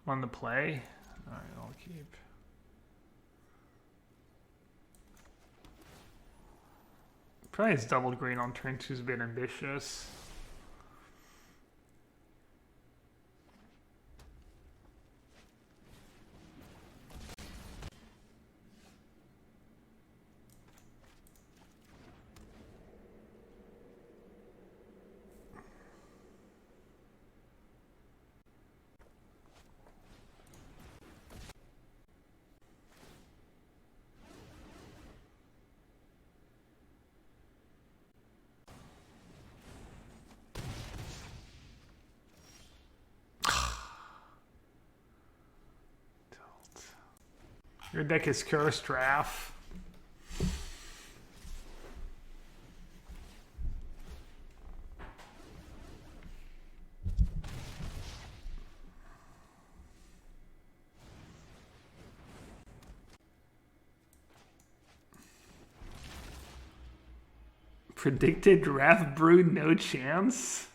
on the play. All right, I'll keep. Probably his double green on turn 2 is a bit ambitious. Your deck is cursed, Raph. Predicted Raph Brood, no chance?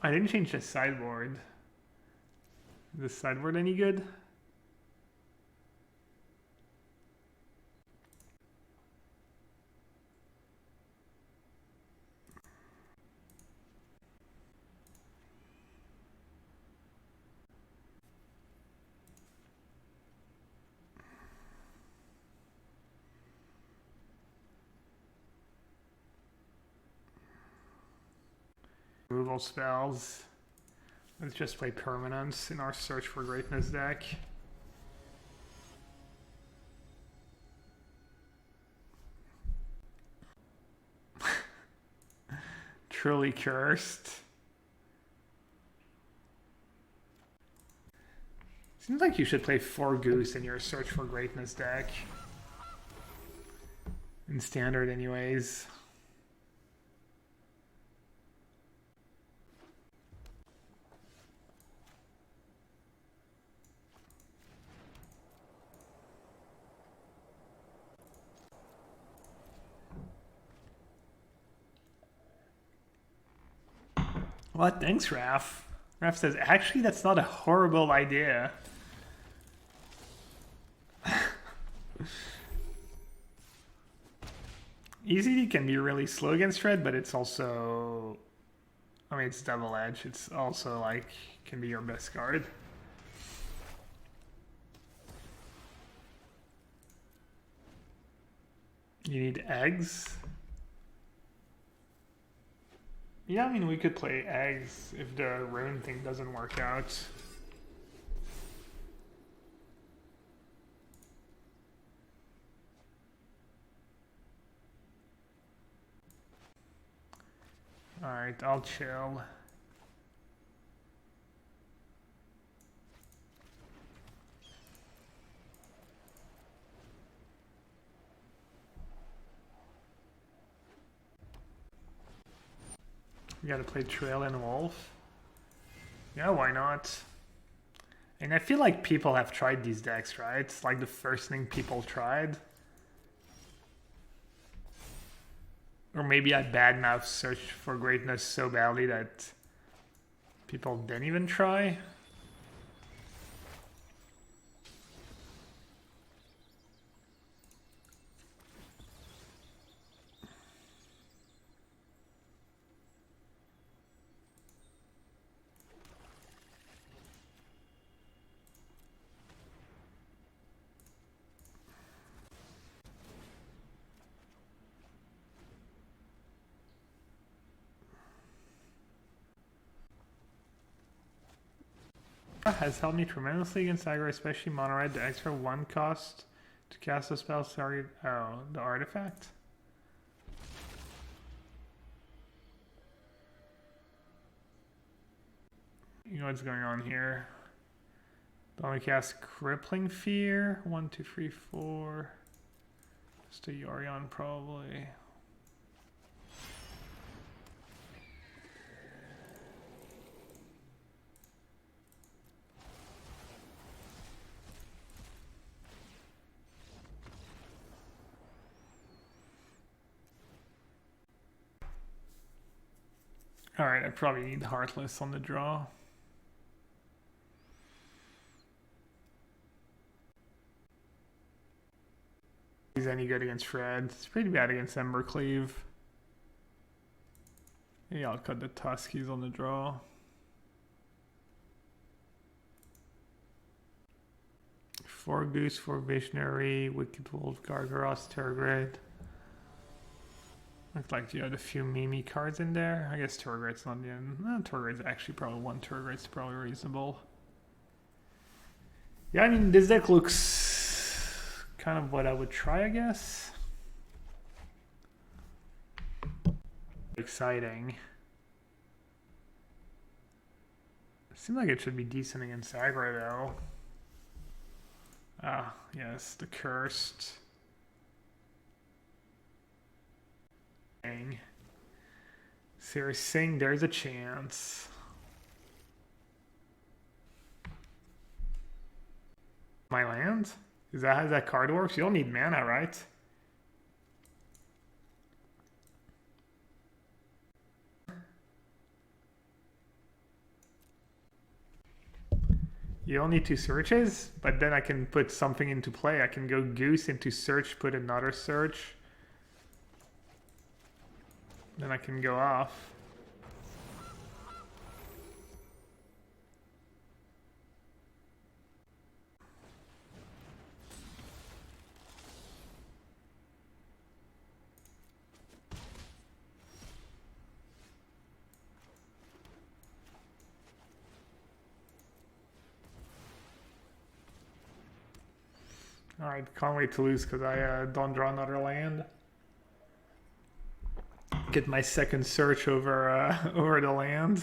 I didn't change the sideboard. Is the sideboard any good? Removal spells. Let's just play permanents in our Search for Greatness deck. Truly cursed. Seems like you should play 4 Goose in your Search for Greatness deck. In Standard anyways. What? Thanks, Raph. Raph says, actually, that's not a horrible idea. EZD can be really slow against red, but it's also... I mean, it's double edge. It's also, like, can be your best card. You need eggs? Yeah, I mean, we could play eggs if the rune thing doesn't work out. Alright, I'll chill. You gotta play Trail and Wolf. Yeah, why not? And I feel like people have tried these decks, right? It's like the first thing people tried. Or maybe I badmouth Search for Greatness so badly that people didn't even try. Has helped me tremendously against aggro, especially mono red. The extra 1 cost to cast a spell target. Oh, the artifact? You know what's going on here. Only cast Crippling Fear. 1, 2, 3, 4. Just a Yorion probably. Alright, I probably need Heartless on the draw. He's any good against Fred. It's pretty bad against Embercleave. Yeah, I'll cut the Tuskies on the draw. Four Goose, four Visionary, Wicked Wolf, Gargaros, Terrorgrade. Looks like you had a few Mimi cards in there. I guess Terrorgrade's not the end. Terrorgrade's actually probably one. Terrorgrade's probably reasonable. Yeah, I mean, this deck looks kind of what I would try, I guess. Exciting. Seems like it should be decent against aggro, though. Ah, yes, the Cursed. So you're saying there's a chance. My land? Is that how that card works? You don't need mana, right? You don't need two searches, but then I can put something into play. I can go Goose into search, put another search. Then I can go off. Alright, can't wait to lose because I don't draw another land. Get my second search over over the land.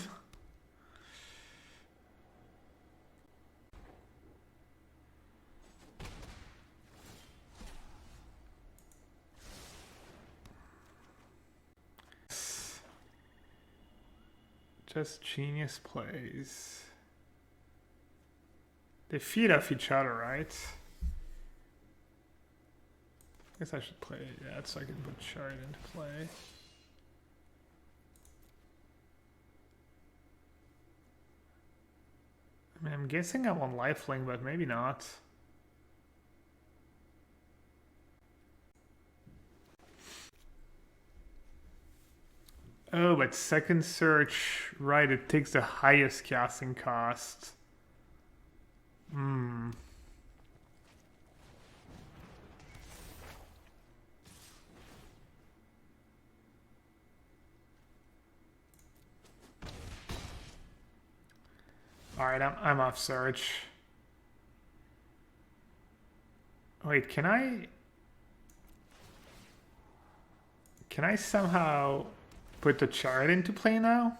Just genius plays. They feed off each other, right? I guess I should play that so I can put Shard into play. I mean, I'm guessing I want lifelink, but maybe not. Oh, but second search, right, it takes the highest casting cost. Alright, I'm off search. Wait, can I somehow put the chart into play now?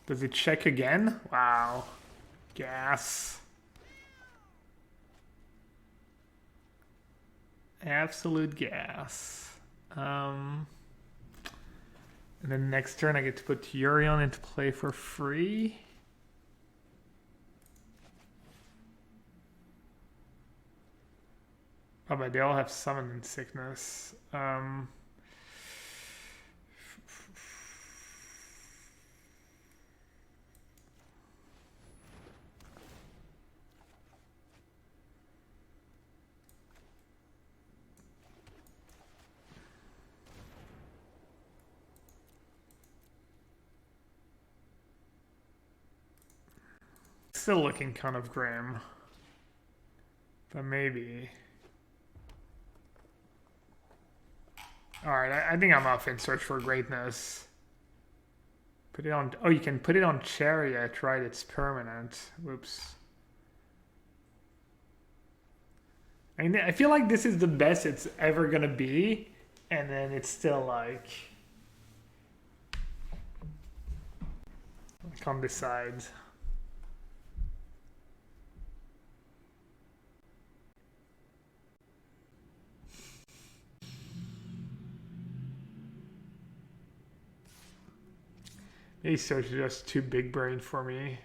Does it check again? Wow. Gas. Absolute gas. And then next turn I get to put Yorion into play for free. Oh, but they all have summon and sickness. Still looking kind of grim. But maybe. Alright, I think I'm off in Search for Greatness. Put it on... Oh, you can put it on Chariot, right? It's permanent. Whoops. I mean, I feel like this is the best it's ever gonna be. And then it's still like... I can't decide. These search is just too big brain for me.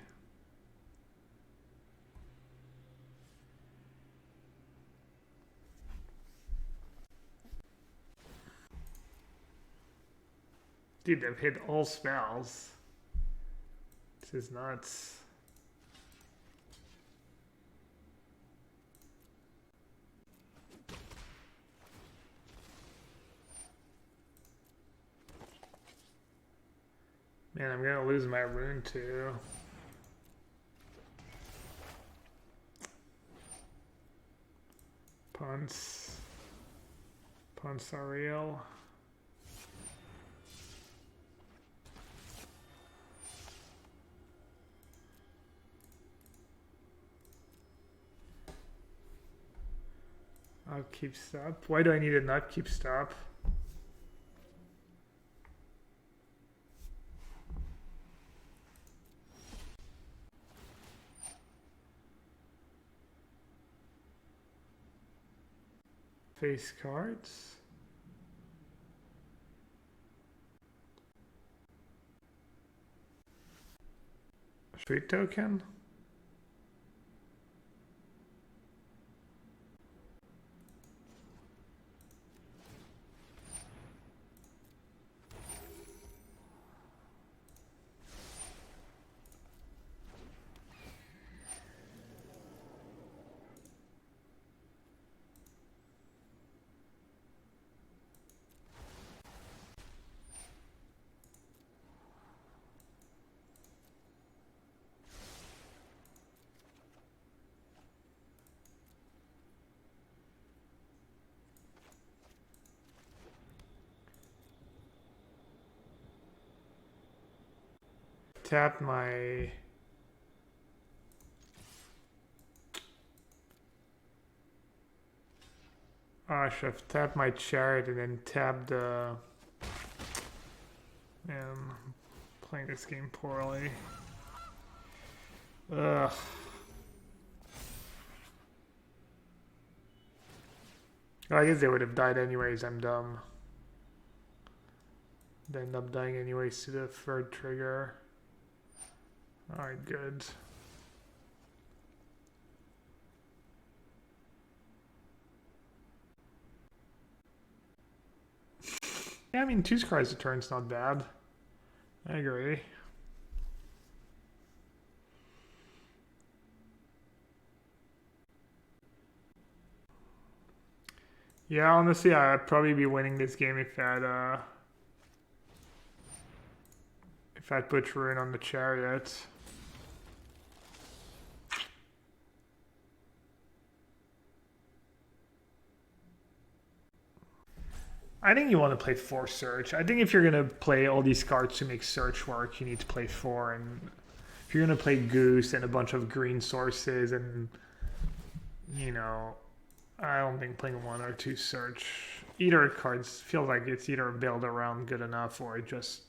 Dude, they've hit all spells. This is nuts. Man, I'm gonna lose my rune too. Punts are real. Upkeep stop. Why do I need an upkeep stop? Face cards. Street token. Tap my I should have tapped my chariot and then tapped the man, I'm playing this game poorly. Ugh. I guess they would have died anyways, I'm dumb. They end up dying anyways to the third trigger. Alright, good. Yeah, I mean, 2 scries a turn's not bad. I agree. Yeah, honestly, I'd probably be winning this game if I'd put rune on the chariot. I think you want to play 4 search. I think if you're going to play all these cards to make search work, you need to play 4. And if you're going to play Goose and a bunch of green sources and, you know, I don't think playing 1 or 2 search. Either cards feel like it's either build around good enough or it just,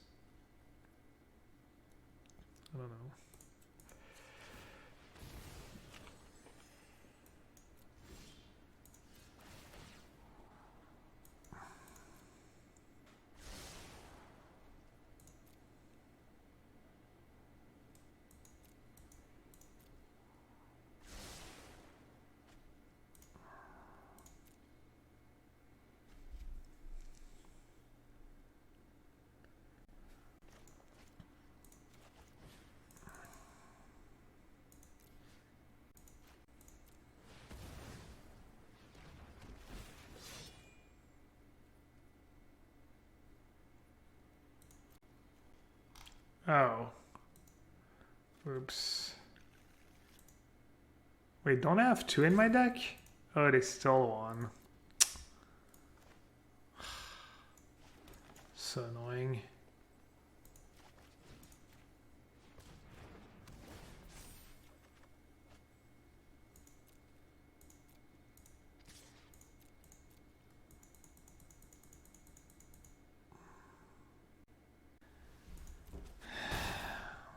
I don't know. Oh. Oops. Wait, don't I have 2 in my deck? Oh, they stole 1. So annoying.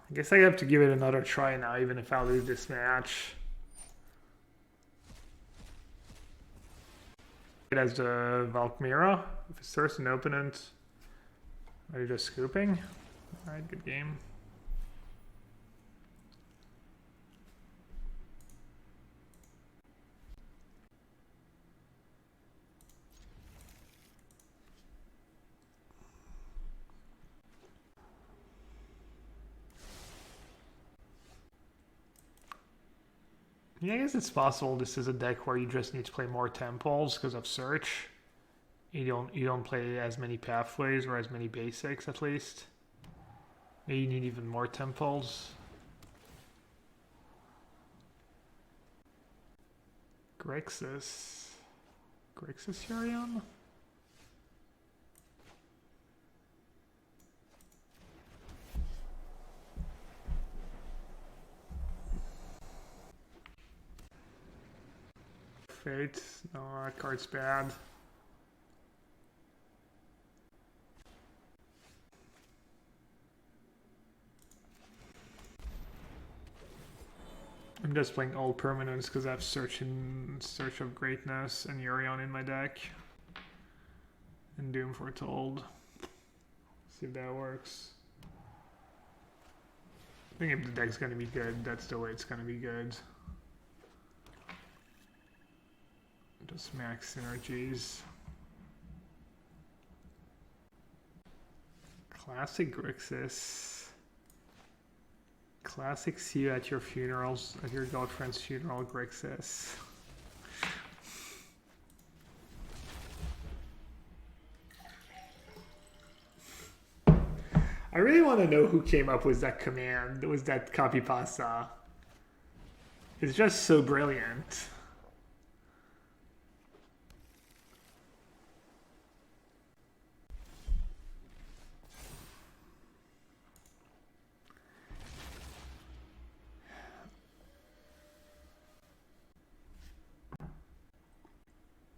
I guess I have to give it another try now, even if I lose this match. It has the Valkmira. If it's first an opponent, are you just scooping? Alright, good game. Yeah, I guess it's possible this is a deck where you just need to play more temples because of search. You don't play as many pathways or as many basics at least. Maybe you need even more temples. Grixis. Grixis Yorion? Fate. No, that card's bad. I'm just playing all permanents because I have Search of Greatness and Yorion in my deck. And Doom Foretold. See if that works. I think if the deck's gonna be good, that's the way it's gonna be good. Just max synergies. Classic Grixis. Classic see you at your funerals, at your girlfriend's funeral, Grixis. I really want to know who came up with that command. Was that copy pasta? It's just so brilliant.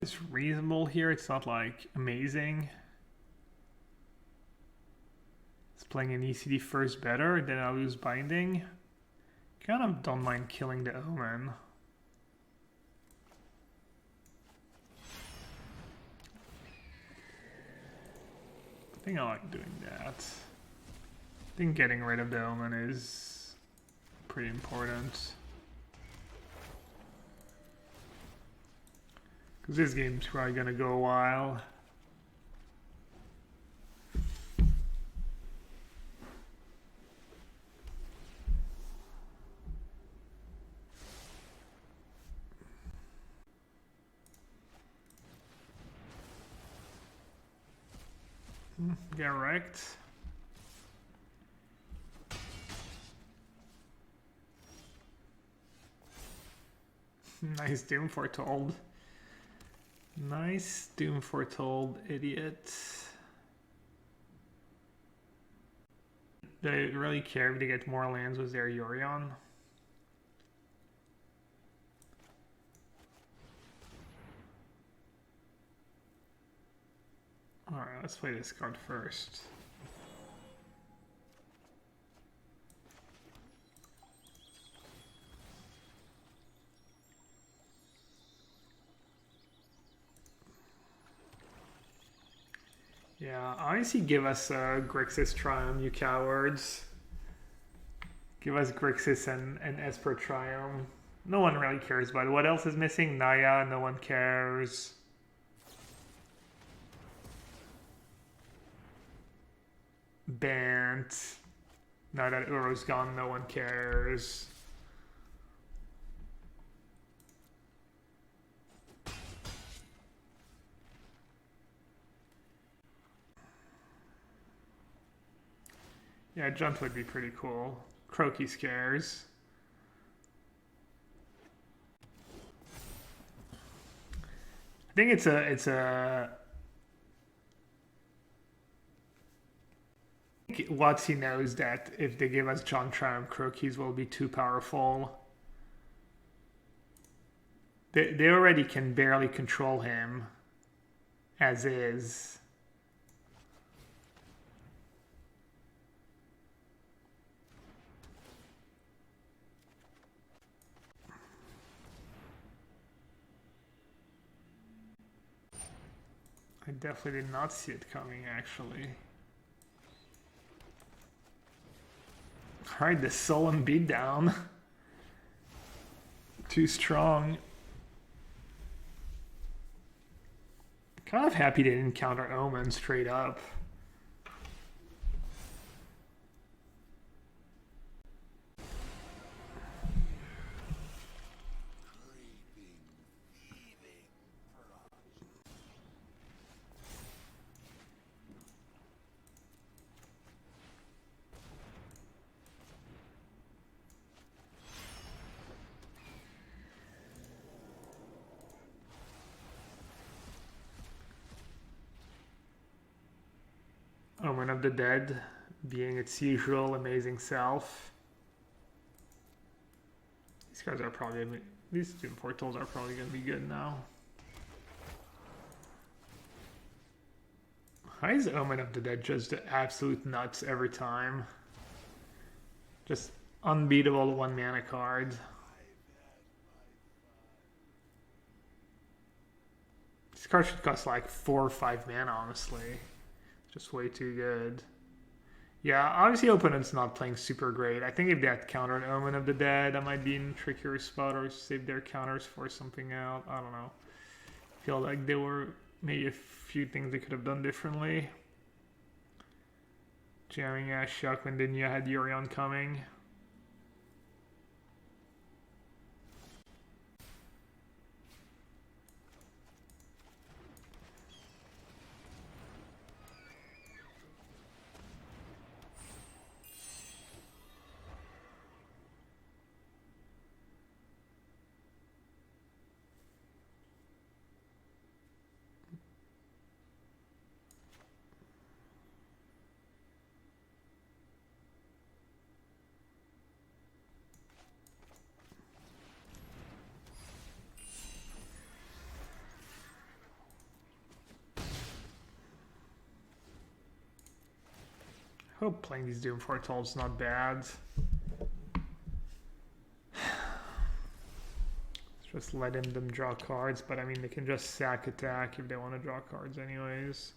It's reasonable here. It's not like amazing. It's playing an ECD first better, then I lose binding. Kind of don't mind killing the Omen. I think I like doing that. I think getting rid of the Omen is pretty important. Because this game's probably gonna go a while. Get wrecked. Nice Doom Foretold. Nice Doom Foretold, idiot. Do they really care if they get more lands with their Yorion? Alright, let's play this card first. Yeah, honestly, give us Grixis Triumph, you cowards. Give us Grixis and Esper Triumph. No one really cares about it. What else is missing? Naya, no one cares. Bant. Now that Uro's gone, no one cares. Yeah, Junt would be pretty cool. Croaky scares. I think it's a Watsy knows that if they give us John Triumph, Croakies will be too powerful. They already can barely control him as is. I definitely did not see it coming, actually. Alright, the sullen beatdown. Too strong. Kind of happy they didn't counter Omen straight up. Omen of the Dead being its usual amazing self. These cards are probably, these Doom Portals are probably going to be good now. Why is Omen of the Dead just absolute nuts every time? Just unbeatable 1-mana card. This card should cost like 4 or 5 mana, honestly. Just way too good. Yeah, obviously opponent's not playing super great. I think if they had countered Omen of the Dead, I might be in a trickier spot or save their counters for something else. I don't know. I feel like there were maybe a few things they could have done differently. Jamming Shock when then you had Yorion coming. I hope playing these Doom Portals is not bad. Just letting them draw cards, but I mean they can just sack attack if they want to draw cards anyways.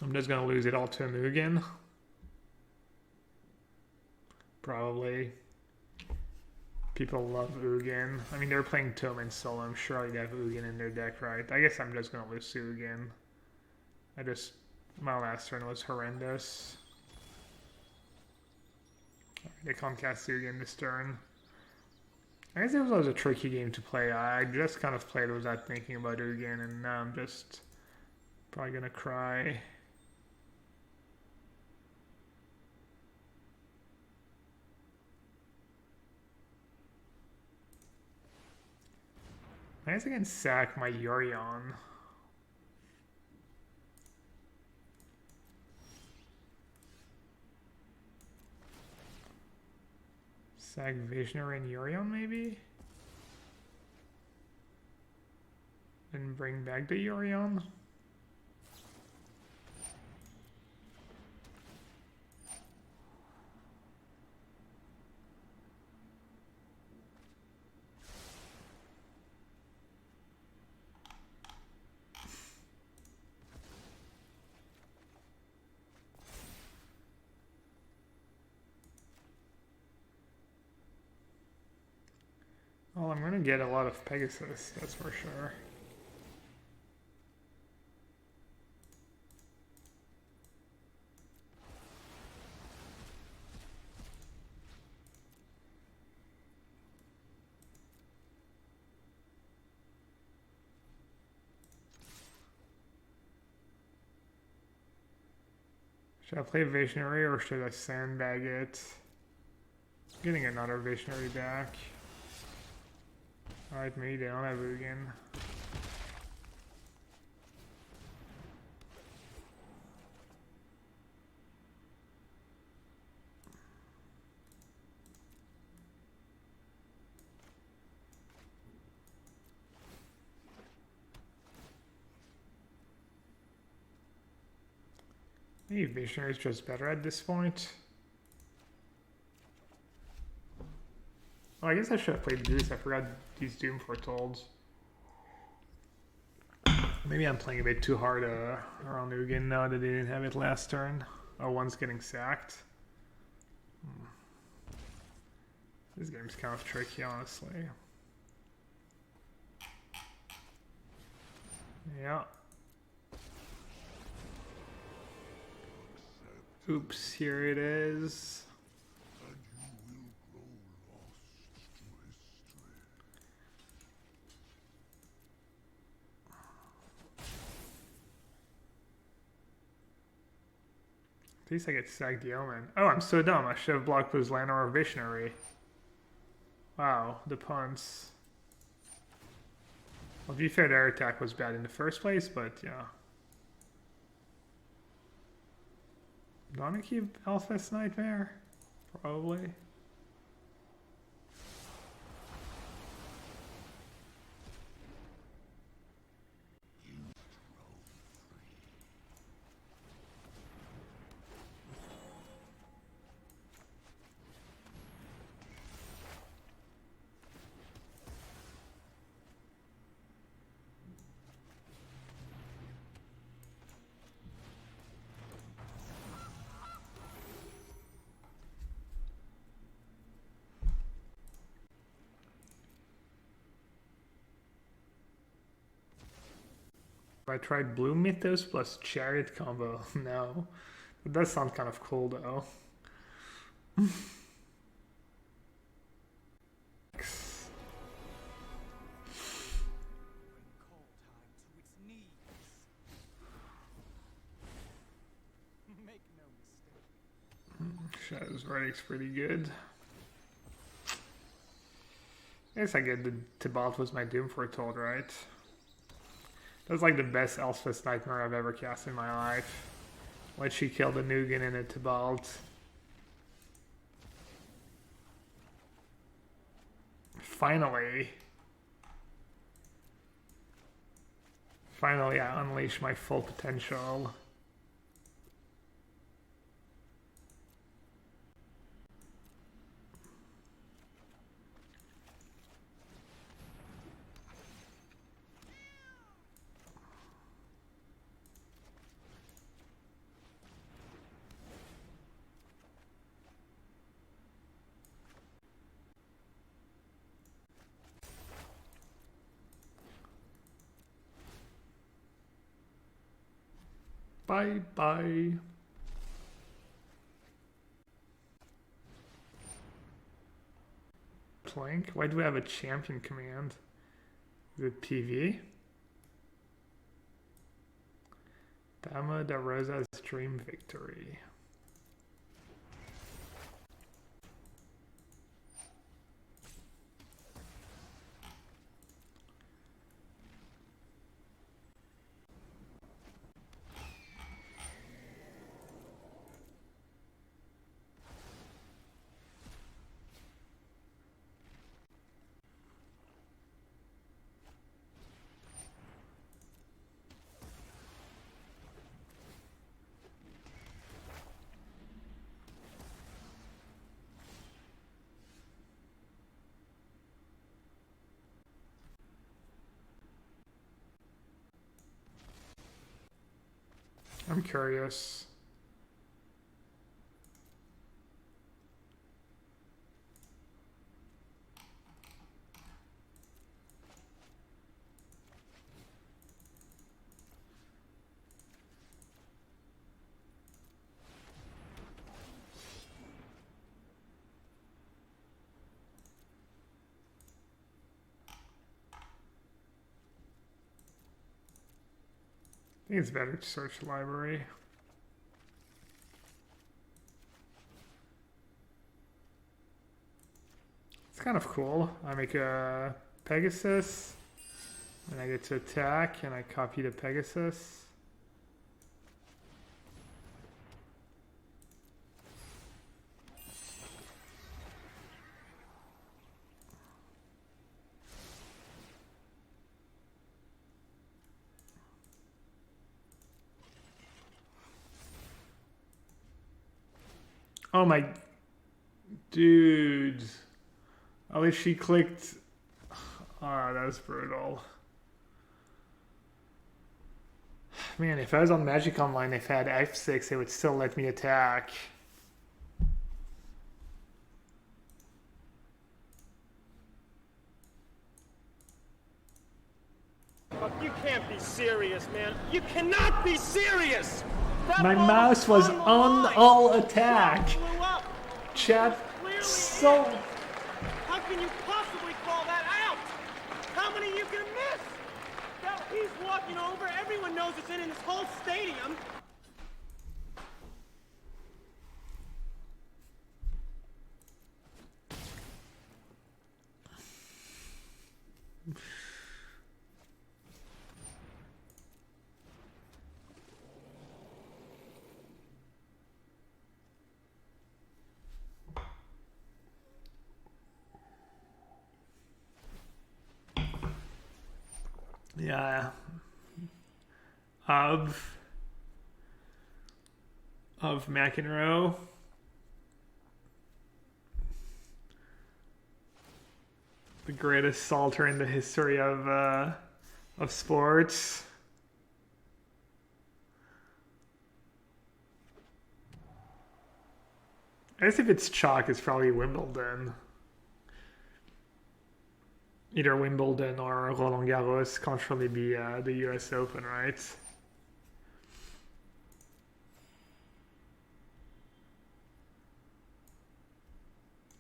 I'm just gonna lose it all to a Mugen. Probably. People love Ugin. I mean, they're playing Toman solo. I'm sure they have Ugin in their deck, right? I guess I'm just going to lose to Ugin. My last turn was horrendous. They concat Ugin this turn. I guess it was a tricky game to play. I just kind of played without thinking about Ugin, and now I'm just probably going to cry. I guess I can sack my Yorion. Sack Visionary and Yorion, maybe? And bring back the Yorion? Well, I'm going to get a lot of Pegasus, that's for sure. Should I play Visionary or should I sandbag it? Getting another Visionary back. Alright, maybe they don't have Ugin. Maybe Visionary is just better at this point. Oh, I guess I should have played Goose. I forgot these Doom Portals. Maybe I'm playing a bit too hard around Ugin now that they didn't have it last turn. Oh, one's getting sacked. This game's kind of tricky, honestly. Yeah. Oops, here it is. At least I get sacked the Omen. Oh, I'm so dumb. I should have blocked those land or Visionary. Wow, the punts. Well, to be fair, their attack was bad in the first place, but yeah. Do I want to keep Elf's Nightmare? Probably. I tried Blue Mythos plus Chariot combo. No. It does sound kind of cool though. Shadow's Verdict's pretty good. I guess I get the Tibalt was my Doom Foretold, right? That's like the best Elspeth's Nightmare I've ever cast in my life. When she killed a Nugan and a Tibalt. Finally. Finally I unleash my full potential. Bye bye. Plank? Why do we have a champion command? Is it PV? Dama da Rosa's Dream Victory. I'm curious. I think it's better to search the library. It's kind of cool. I make a Pegasus, and I get to attack, and I copy the Pegasus. Oh my... Dude. At least she clicked... Ah, that was brutal. Man, if I was on Magic Online, if I had F6, it would still let me attack. You can't be serious, man. You cannot be serious! My mouse was on all attack. Chat, so... How can you possibly call that out? How many are you gonna miss? That he's walking over, everyone knows it's in this whole stadium. Yeah. Of McEnroe. The greatest salter in the history of sports. I guess if it's chalk, it's probably Wimbledon. Either Wimbledon or Roland Garros. Can't really be the US Open, right?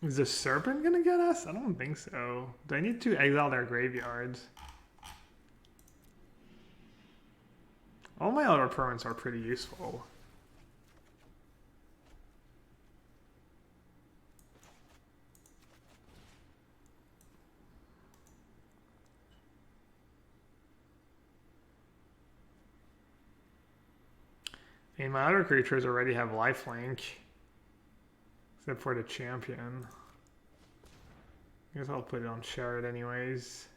Is the Serpent gonna get us? I don't think so. Do I need to exile their graveyards? All my other permanents are pretty useful. And my other creatures already have lifelink. Except for the champion. I guess I'll put it on Chariot anyways.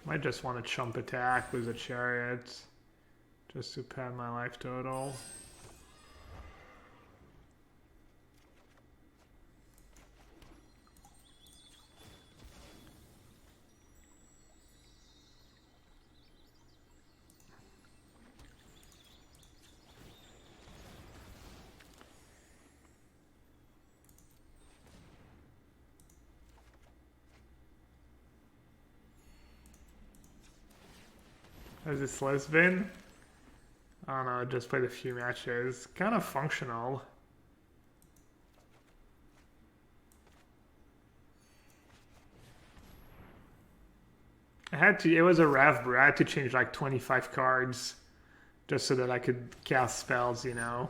Might just want to chump attack with a Chariot. Just to pad my life total. Has this list been? I don't know, just played a few matches. Kind of functional. It was a Rav Brew. I had to change like 25 cards just so that I could cast spells, you know.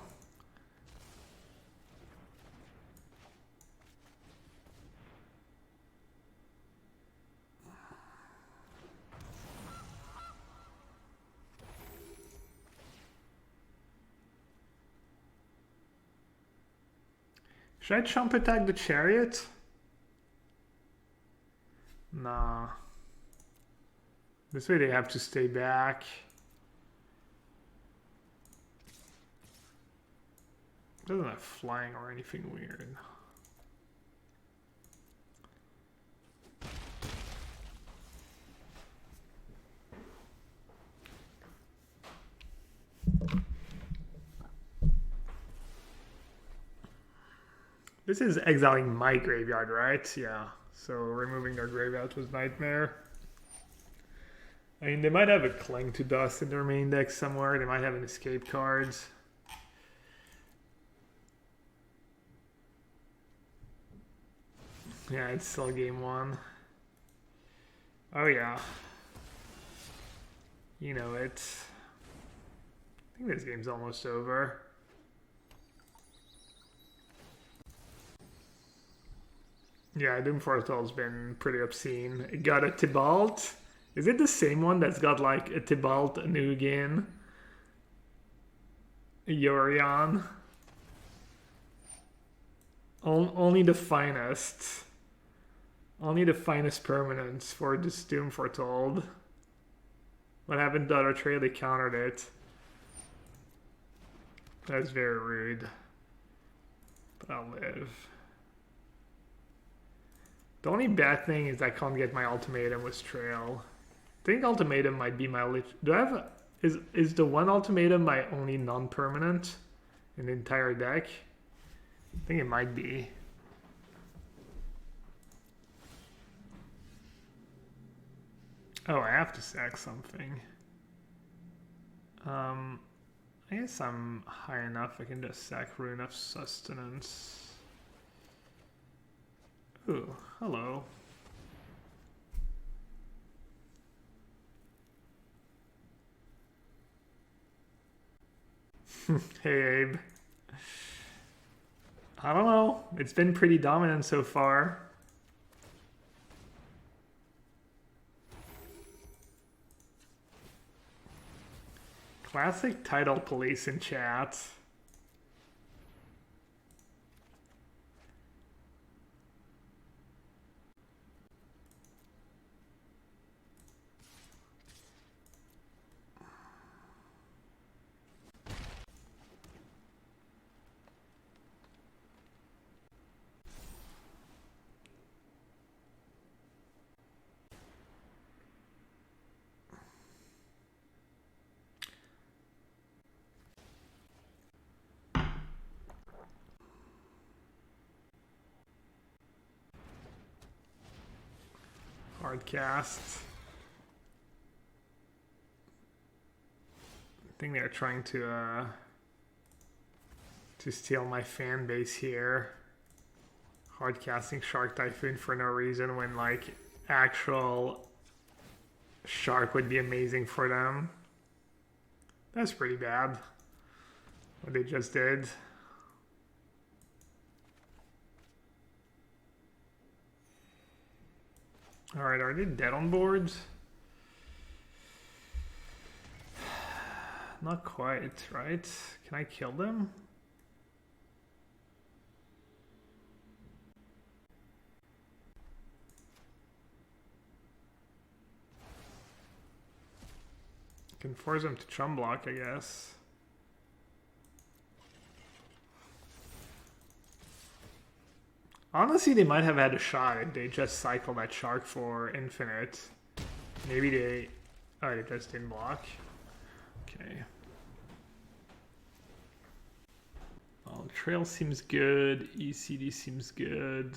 Should I chump attack the Chariot? Nah. This way they have to stay back. Doesn't have flying or anything weird. This is exiling my graveyard, right? Yeah. So removing their graveyard was Nightmare. I mean, they might have a Cling to Dust in their main deck somewhere. They might have an escape cards. Yeah, it's still game one. Oh yeah. You know it. I think this game's almost over. Yeah, Doom Portal's been pretty obscene. It got a Tibalt. Is it the same one that's got like a Tibalt, a Nugan, a Yorion? Only the finest. Only the finest permanents for this Doom Foretold. What happened to the other trade? They countered it. That's very rude. But I'll live. The only bad thing is I can't get my ultimatum with Trail. I think ultimatum might be my... Do I have... Is the one ultimatum my only non-permanent in the entire deck? I think it might be. Oh, I have to sack something. I guess I'm high enough. I can just sack Rune of Sustenance. Ooh, hello. Hey, Abe. I don't know. It's been pretty dominant so far. Classic title police in chat. Hard cast. I think they're trying to steal my fan base here. Hard casting Shark Typhoon for no reason when like actual Shark would be amazing for them. That's pretty bad. What they just did. Alright, are they dead on board? Not quite, right? Can I kill them? Can force them to chum block, I guess. Honestly, they might have had a shot if they just cycled that shark for infinite. Maybe they... Oh, they just didn't block. Okay. Well, trail seems good. ECD seems good.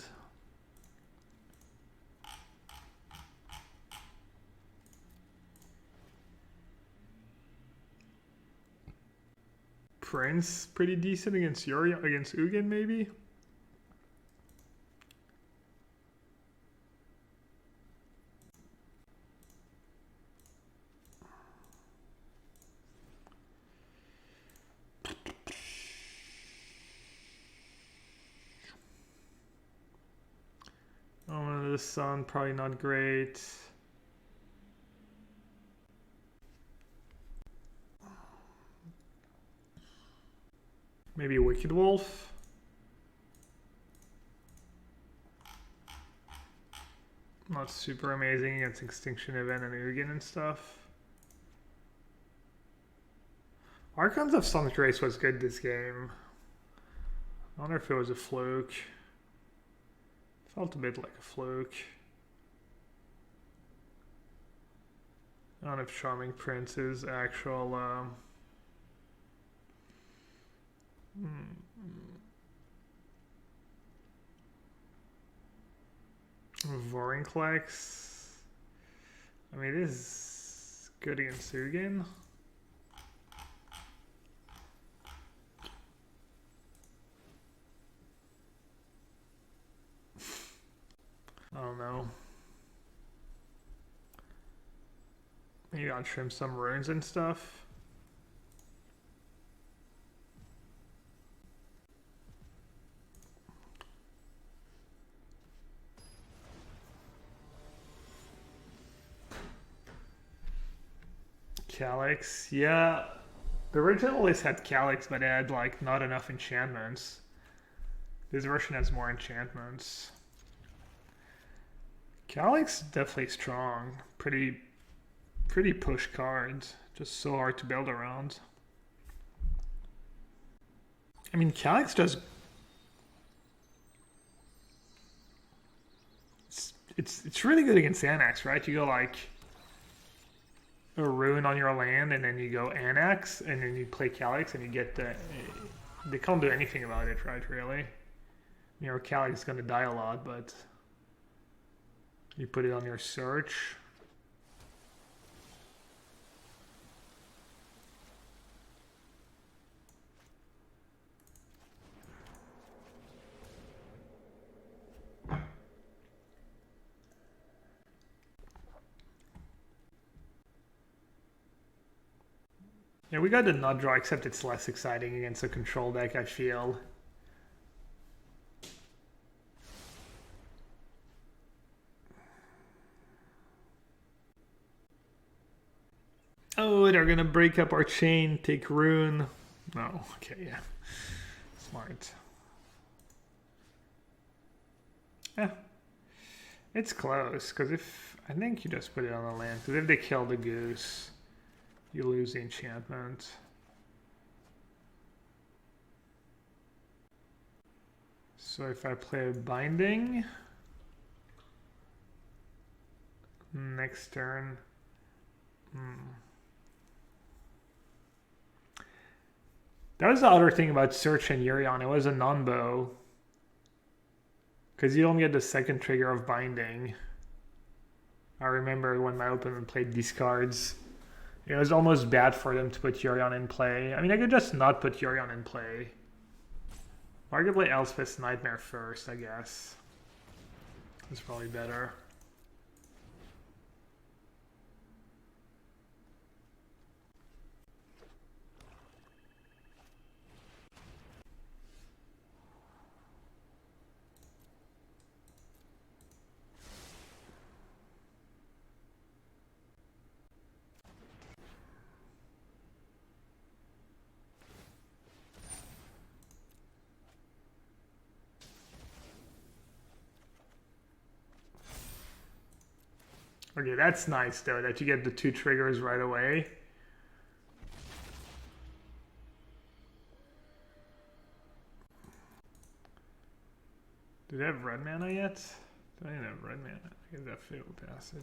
Prince, pretty decent against Yorion, against Ugin, maybe? Oh, the sun, probably not great. Maybe Wicked Wolf. Not super amazing against Extinction Event and Ugin and stuff. Archons of Sun's Grace was good this game. I wonder if it was a fluke. Felt a bit like a fluke. I don't know if Charming Prince is actual... Vorinclex. I mean, it is good against Ugin. I don't know. Maybe I'll trim some runes and stuff. Calyx, yeah. The original always had Calyx, but it had like not enough enchantments. This version has more enchantments. Calyx definitely strong. Pretty push card. Just so hard to build around. I mean, Calyx does... It's really good against Annex, right? You go like a rune on your land, and then you go Annex, and then you play Calyx, and you get the... They can't do anything about it, right, really? You know, Calyx is going to die a lot, but... You put it on your search. Yeah, we got the nut draw, except it's less exciting against a control deck, I feel. Oh, they're gonna break up our chain, take rune. No, okay, yeah. Smart. Yeah. It's close, because if... I think you just put it on the land, because if they kill the goose... You lose the enchantment. So if I play a binding, next turn, That was the other thing about Search and Yorion. It was a non-bow, because you don't get the second trigger of binding. I remember when my opponent played these cards, it was almost bad for them to put Yorion in play. I mean, I could just not put Yorion in play. Arguably Elspeth's Nightmare first, I guess. It's probably better. Okay, that's nice though, that you get the 2 triggers right away. Do they have red mana yet? Do I even have red mana? I guess that Fatal Passage.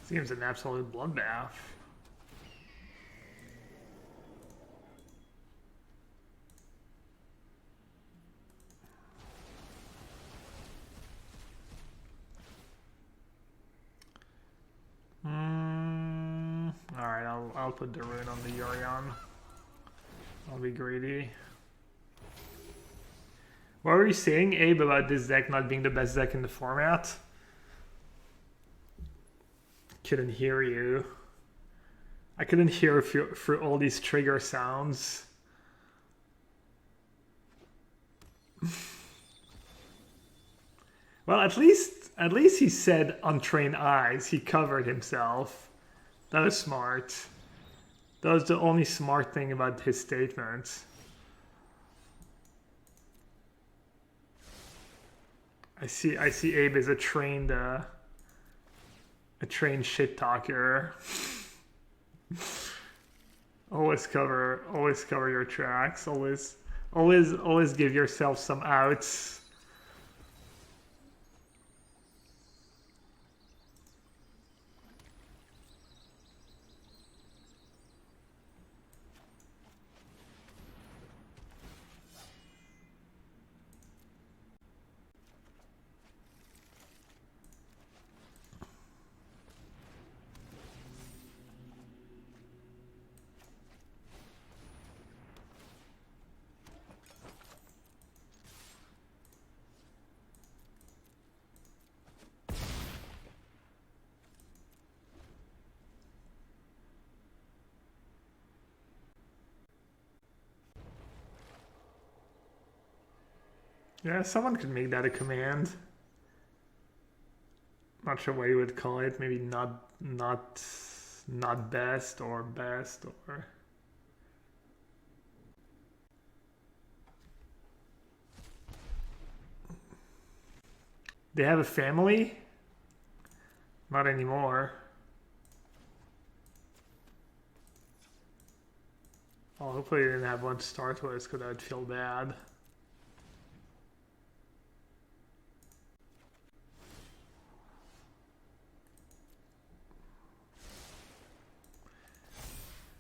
Seems an absolute bloodbath. Alright, I'll put the rune on the Yorion. I'll be greedy. What were you saying, Abe, about this deck not being the best deck in the format? Couldn't hear you. I couldn't hear through all these trigger sounds. Well, at least he said untrained eyes. He covered himself. That was smart. That was the only smart thing about his statement. I see Abe is a trained shit talker. Always cover your tracks. Always give yourself some outs. Yeah, someone could make that a command. Not sure what you would call it. Maybe not best or best or. They have a family? Not anymore. Well, hopefully they didn't have one to start with, because I'd feel bad.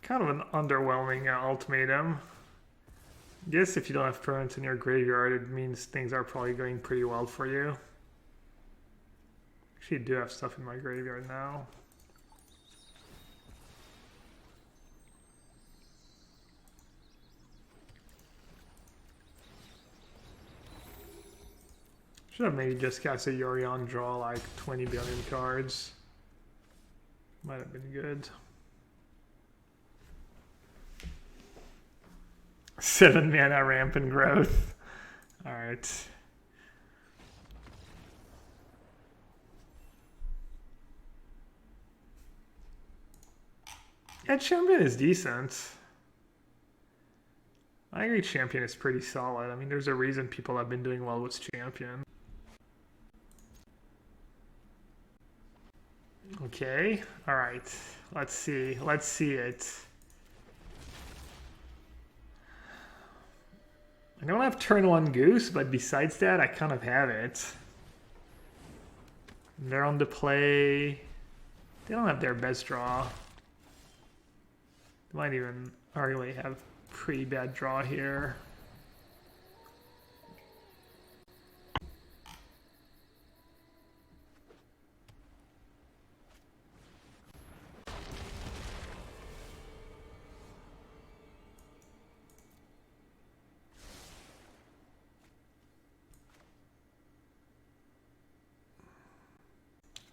Kind of an underwhelming ultimatum. I guess if you don't have permanents in your graveyard, it means things are probably going pretty well for you. Actually, I do have stuff in my graveyard now. Should have maybe just cast a Yorion, draw like 20 billion cards. Might have been good. 7 mana rampant growth. Alright. Yeah, Champion is decent. I agree Champion is pretty solid. I mean, there's a reason people have been doing well with Champion. Okay, alright. Let's see it. I don't have turn 1 Goose, but besides that, I kind of have it. They're on the play. They don't have their best draw. They might even arguably have pretty bad draw here.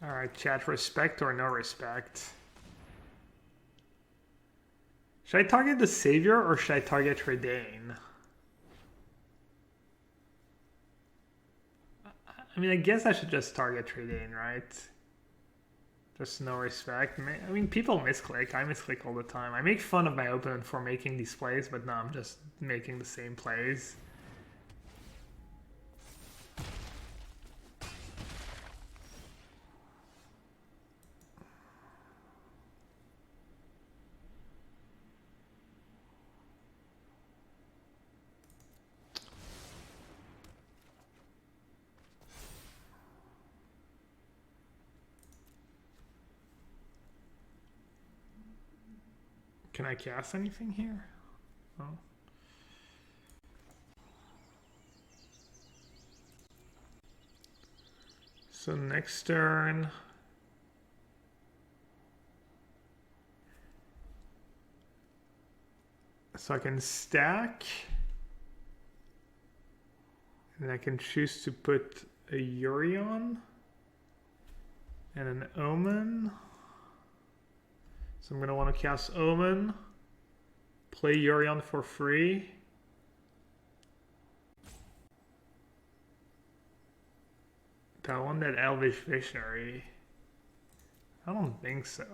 All right, chat, respect or no respect? Should I target the Savior or should I target Redane? I mean, I guess I should just target Redane, right? Just no respect. I mean, people misclick. I misclick all the time. I make fun of my opponent for making these plays, but no, I'm just making the same plays. Can I cast anything here? Oh. So next turn. So I can stack. And I can choose to put a Yorion and an Omen. So I'm going to want to cast Omen, play Yorion for free. Do I want that Elvish Visionary? I don't think so.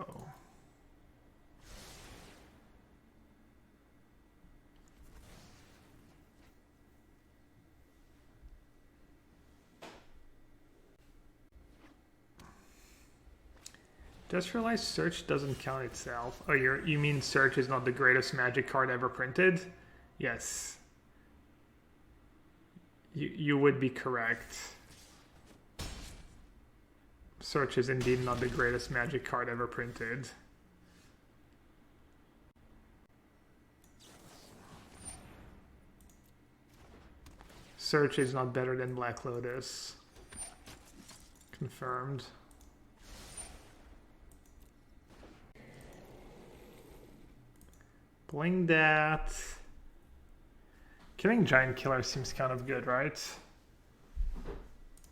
Just realized search doesn't count itself. Oh, you mean search is not the greatest magic card ever printed? Yes. You would be correct. Search is indeed not the greatest magic card ever printed. Search is not better than Black Lotus. Confirmed. Playing that. Killing Giant Killer seems kind of good, right?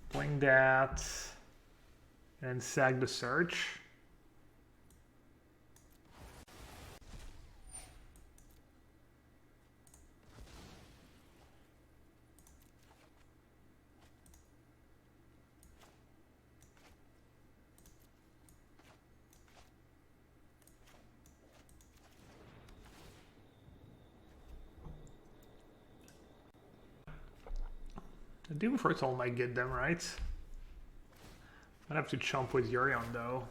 Playing that. And sag the search. The Doom Foretold might get them, right? I'd have to chomp with Yorion, though.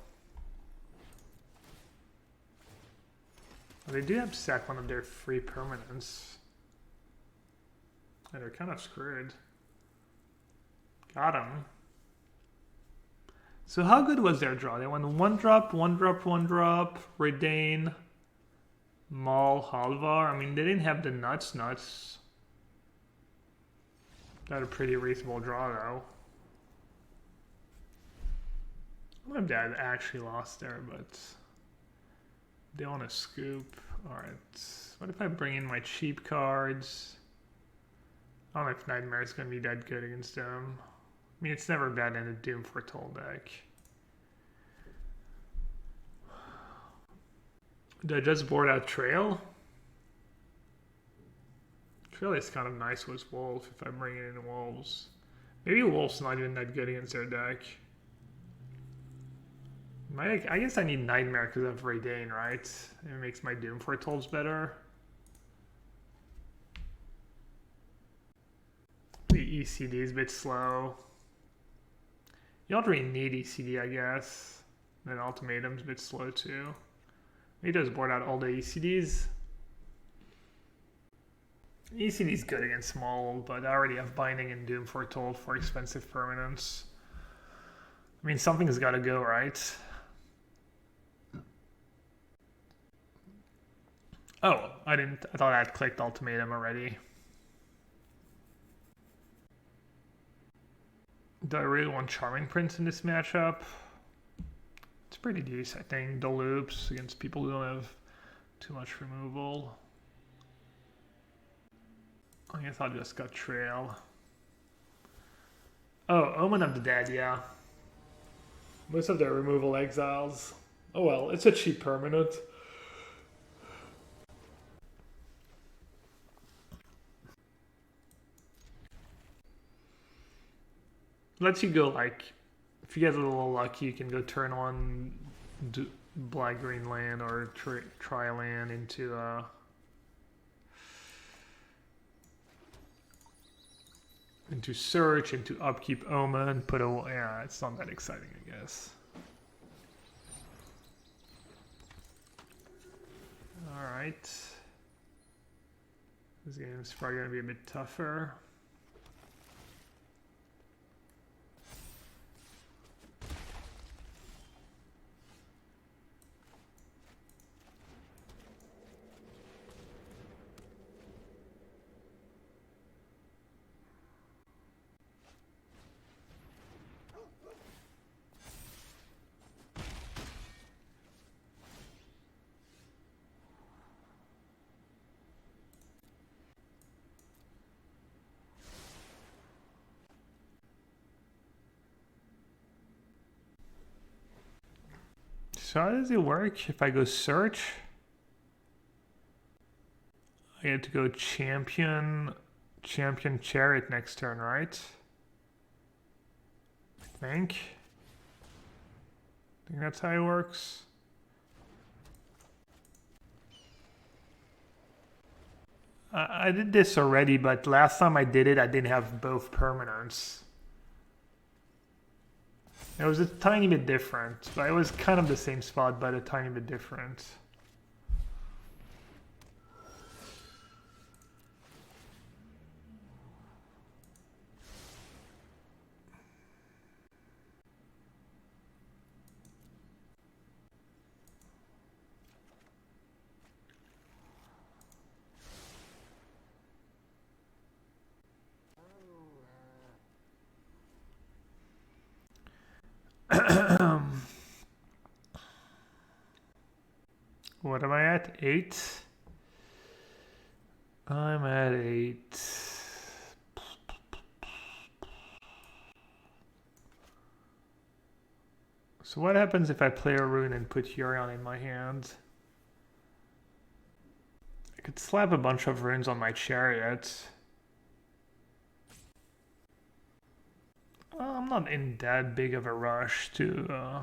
Well, they do have sack one of their free permanents. And they're kind of screwed. Got him. So how good was their draw? They went 1-drop, 1-drop, 1-drop, Redane, Maul, Halvar. I mean, they didn't have the nuts. They had a pretty reasonable draw, though. My dad actually lost there, but they want to scoop. Alright. What if I bring in my cheap cards? I don't know if Nightmare is going to be that good against them. I mean, it's never bad in a Doom Foretold deck. Did I just board out Trail? Trail is kind of nice with Wolf if I bring it in Wolves. Maybe Wolf's not even that good against their deck. I guess I need Nightmare because of Redane, right? It makes my Doom Foretold's better. The ECD is a bit slow. You don't really need ECD, I guess. And Ultimatum's a bit slow too. He does board out all the ECDs. ECD's good against small, but I already have Binding and Doom Foretold for expensive permanents. I mean, something's got to go, right? Oh, I didn't. I thought I had clicked ultimatum already. Do I really want Charming Prince in this matchup? It's pretty decent, I think. The loops against people who don't have too much removal. I guess I'll just got Trail. Oh, Omen of the Dead, yeah. Most of their removal exiles. Oh well, it's a cheap permanent. Lets you go like, if you get a little lucky, you can go turn on black green land or tri land into search, into upkeep omen, put a, yeah, it's not that exciting, I guess. All right. This game is probably gonna be a bit tougher. So how does it work if I go search? I get to go champion chariot next turn, right? I think that's how it works. I did this already, but last time I did it, I didn't have both permanents. It was a tiny bit different, but it was kind of the same spot, but a tiny bit different. What am I at? 8? I'm at 8. So what happens if I play a rune and put Yorion in my hand? I could slap a bunch of runes on my chariot. I'm not in that big of a rush to...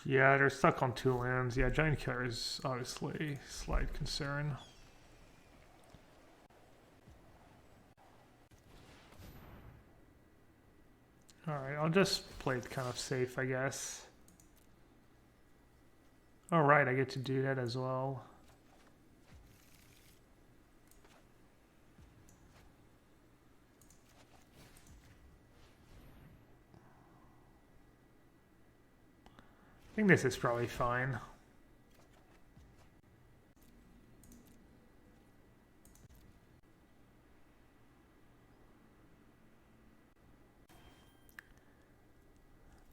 Yeah, they're stuck on 2 lands. Yeah, Giant Killer is obviously a slight concern. Alright, I'll just play it kind of safe, I guess. Alright, I get to do that as well. I think this is probably fine.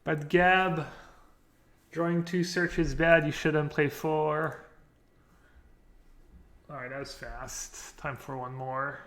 But Gab, drawing 2 searches bad, you shouldn't play 4. Alright, that was fast. Time for one more.